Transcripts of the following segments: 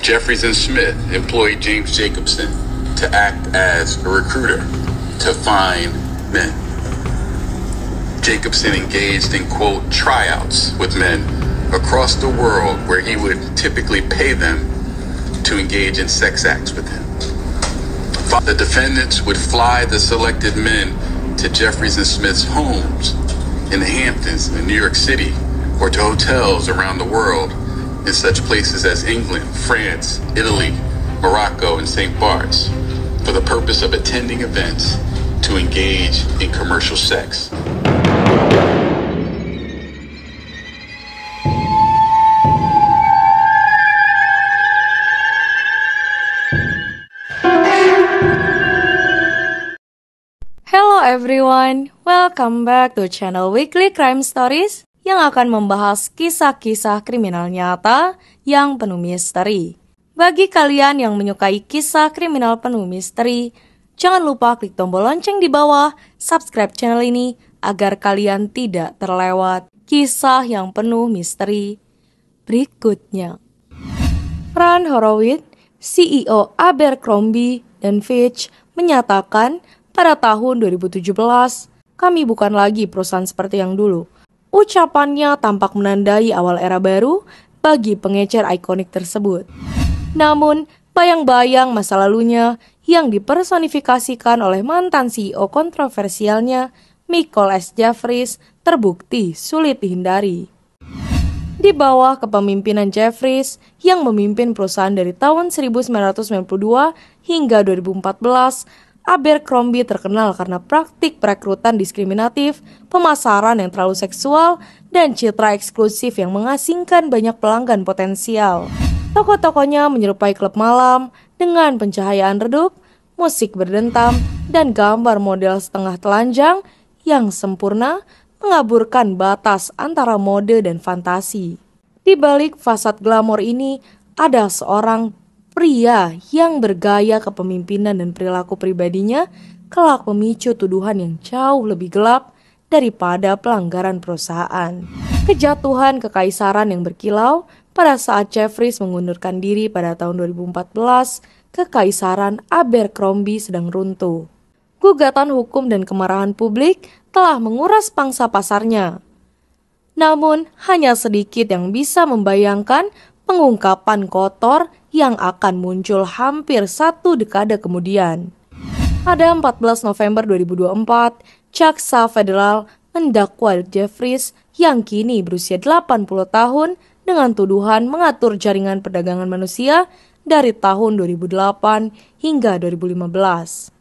Jeffries and Smith employed James Jacobson to act as a recruiter to find men. Jacobson engaged in, quote, tryouts with men across the world where he would typically pay them to engage in sex acts with him. The defendants would fly the selected men to Jeffries and Smith's homes in the Hamptons in New York City or to hotels around the world in such places as England, France, Italy, Morocco, and St. Bart's for the purpose of attending events to engage in commercial sex. Hello everyone, welcome back to channel Weekly Crime Stories yang akan membahas kisah-kisah kriminal nyata yang penuh misteri. Bagi kalian yang menyukai kisah kriminal penuh misteri, jangan lupa klik tombol lonceng di bawah, subscribe channel ini agar kalian tidak terlewat kisah yang penuh misteri berikutnya. Ron Horowitz, CEO Abercrombie dan Fitch, menyatakan pada tahun 2017, kami bukan lagi perusahaan seperti yang dulu. Ucapannya tampak menandai awal era baru bagi pengecer ikonik tersebut. Namun, bayang-bayang masa lalunya yang dipersonifikasikan oleh mantan CEO kontroversialnya, Michael S. Jeffries, terbukti sulit dihindari. Di bawah kepemimpinan Jeffries yang memimpin perusahaan dari tahun 1992 hingga 2014, Abercrombie terkenal karena praktik perekrutan diskriminatif, pemasaran yang terlalu seksual, dan citra eksklusif yang mengasingkan banyak pelanggan potensial. Toko-tokonya menyerupai klub malam dengan pencahayaan redup, musik berdentam, dan gambar model setengah telanjang yang sempurna mengaburkan batas antara mode dan fantasi. Di balik fasad glamor ini ada seorang pria yang bergaya kepemimpinan dan perilaku pribadinya kelak memicu tuduhan yang jauh lebih gelap daripada pelanggaran perusahaan. Kejatuhan kekaisaran yang berkilau pada saat Jeffries mengundurkan diri pada tahun 2014, kekaisaran Abercrombie sedang runtuh. Gugatan hukum dan kemarahan publik telah menguras pangsa pasarnya. Namun, hanya sedikit yang bisa membayangkan pengungkapan kotor yang akan muncul hampir 1 dekade kemudian. Pada 14 November 2024, Jaksa Federal mendakwa Jeffries yang kini berusia 80 tahun dengan tuduhan mengatur jaringan perdagangan manusia dari tahun 2008 hingga 2015.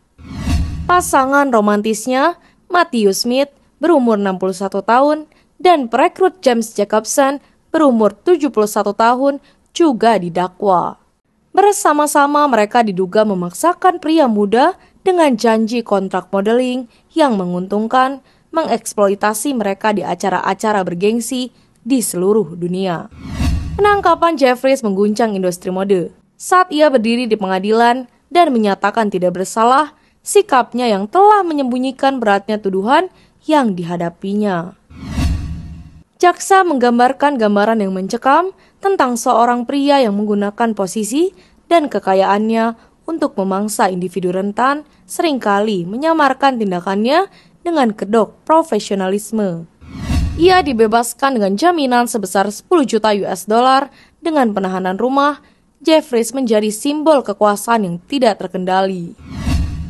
Pasangan romantisnya, Matthew Smith, berumur 61 tahun, dan perekrut James Jacobson, berumur 71 tahun, juga didakwa. Bersama-sama mereka diduga memaksakan pria muda dengan janji kontrak modeling yang menguntungkan, mengeksploitasi mereka di acara-acara bergengsi di seluruh dunia. Penangkapan Jeffries mengguncang industri mode. Saat ia berdiri di pengadilan dan menyatakan tidak bersalah, sikapnya yang telah menyembunyikan beratnya tuduhan yang dihadapinya. Jaksa menggambarkan gambaran yang mencekam tentang seorang pria yang menggunakan posisi dan kekayaannya untuk memangsa individu rentan, seringkali menyamarkan tindakannya dengan kedok profesionalisme. Ia dibebaskan dengan jaminan sebesar 10 juta US dollar dengan penahanan rumah. Jeffries menjadi simbol kekuasaan yang tidak terkendali.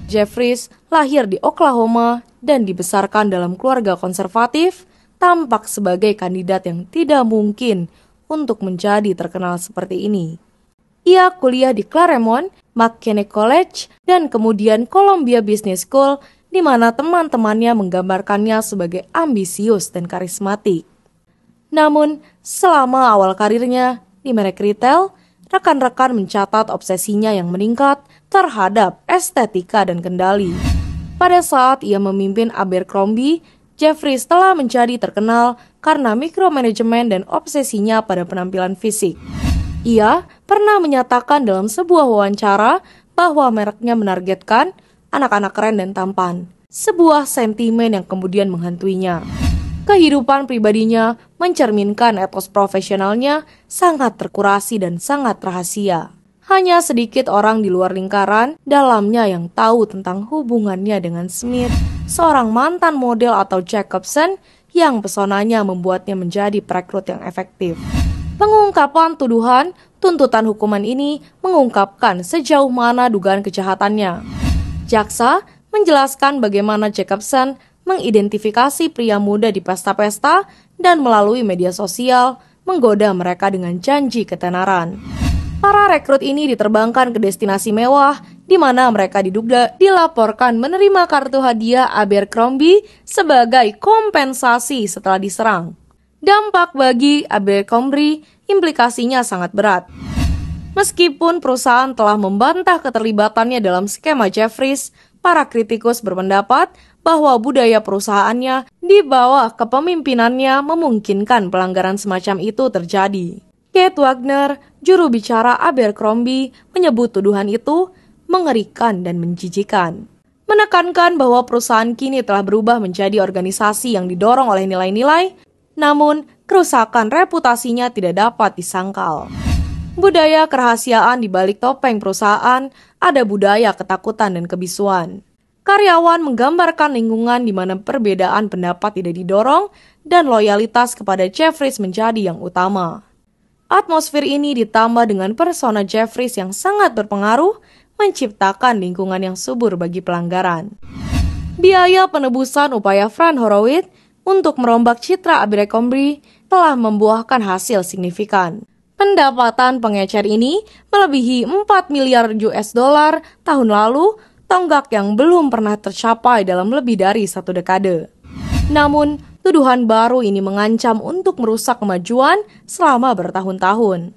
Jeffries lahir di Oklahoma dan dibesarkan dalam keluarga konservatif, tampak sebagai kandidat yang tidak mungkin untuk menjadi terkenal seperti ini. Ia kuliah di Claremont, McKinney College, dan kemudian Columbia Business School, di mana teman-temannya menggambarkannya sebagai ambisius dan karismatik. Namun, selama awal karirnya di merek retail, rekan-rekan mencatat obsesinya yang meningkat terhadap estetika dan kendali. Pada saat ia memimpin Abercrombie, Jeffries telah menjadi terkenal karena mikromanajemen dan obsesinya pada penampilan fisik. Ia pernah menyatakan dalam sebuah wawancara bahwa mereknya menargetkan anak-anak keren dan tampan. Sebuah sentimen yang kemudian menghantuinya. Kehidupan pribadinya mencerminkan etos profesionalnya sangat terkurasi dan sangat rahasia. Hanya sedikit orang di luar lingkaran dalamnya yang tahu tentang hubungannya dengan Smith, seorang mantan model atau Jacobson yang pesonanya membuatnya menjadi perekrut yang efektif. Pengungkapan tuduhan, tuntutan hukuman ini mengungkapkan sejauh mana dugaan kejahatannya. Jaksa menjelaskan bagaimana Jacobson mengidentifikasi pria muda di pesta-pesta dan melalui media sosial menggoda mereka dengan janji ketenaran. Para rekrut ini diterbangkan ke destinasi mewah, di mana mereka dilaporkan menerima kartu hadiah Abercrombie sebagai kompensasi setelah diserang. Dampak bagi Abercrombie implikasinya sangat berat. Meskipun perusahaan telah membantah keterlibatannya dalam skema Jeffries, para kritikus berpendapat bahwa budaya perusahaannya di bawah kepemimpinannya memungkinkan pelanggaran semacam itu terjadi. Kate Wagner, juru bicara Abercrombie, menyebut tuduhan itu mengerikan dan menjijikan. Menekankan bahwa perusahaan kini telah berubah menjadi organisasi yang didorong oleh nilai-nilai, namun kerusakan reputasinya tidak dapat disangkal. Budaya kerahasiaan di balik topeng perusahaan ada budaya ketakutan dan kebisuan. Karyawan menggambarkan lingkungan di mana perbedaan pendapat tidak didorong dan loyalitas kepada Jeffries menjadi yang utama. Atmosfer ini ditambah dengan persona Jeffries yang sangat berpengaruh menciptakan lingkungan yang subur bagi pelanggaran. Biaya penebusan upaya Fran Horowitz untuk merombak citra Abercrombie telah membuahkan hasil signifikan. Pendapatan pengecer ini melebihi 4 miliar US dollar tahun lalu, tonggak yang belum pernah tercapai dalam lebih dari 1 dekade. Namun, tuduhan baru ini mengancam untuk merusak kemajuan selama bertahun-tahun.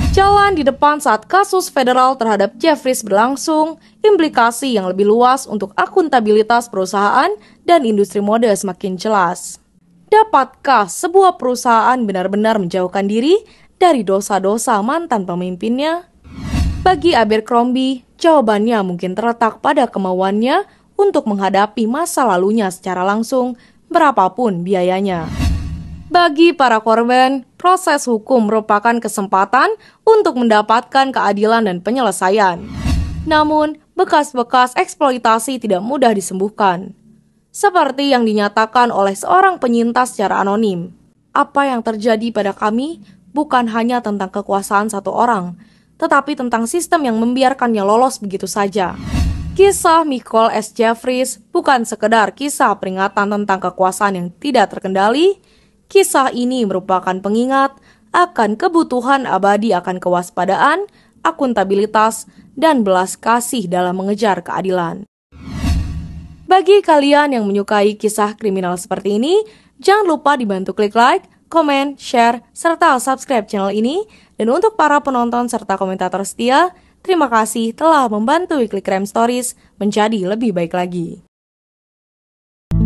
Jalan di depan saat kasus federal terhadap Jeffries berlangsung, implikasi yang lebih luas untuk akuntabilitas perusahaan dan industri mode semakin jelas. Dapatkah sebuah perusahaan benar-benar menjauhkan diri dari dosa-dosa mantan pemimpinnya? Bagi Abercrombie, jawabannya mungkin terletak pada kemauannya untuk menghadapi masa lalunya secara langsung, berapapun biayanya. Bagi para korban, proses hukum merupakan kesempatan untuk mendapatkan keadilan dan penyelesaian. Namun, bekas-bekas eksploitasi tidak mudah disembuhkan. Seperti yang dinyatakan oleh seorang penyintas secara anonim, apa yang terjadi pada kami bukan hanya tentang kekuasaan satu orang, tetapi tentang sistem yang membiarkannya lolos begitu saja. Kisah Michael S. Jeffries bukan sekedar kisah peringatan tentang kekuasaan yang tidak terkendali. Kisah ini merupakan pengingat akan kebutuhan abadi akan kewaspadaan, akuntabilitas, dan belas kasih dalam mengejar keadilan. Bagi kalian yang menyukai kisah kriminal seperti ini, jangan lupa dibantu klik like, komen, share, serta subscribe channel ini. Dan untuk para penonton serta komentator setia, terima kasih telah membantu Weekly Crime Stories menjadi lebih baik lagi.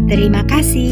Terima kasih.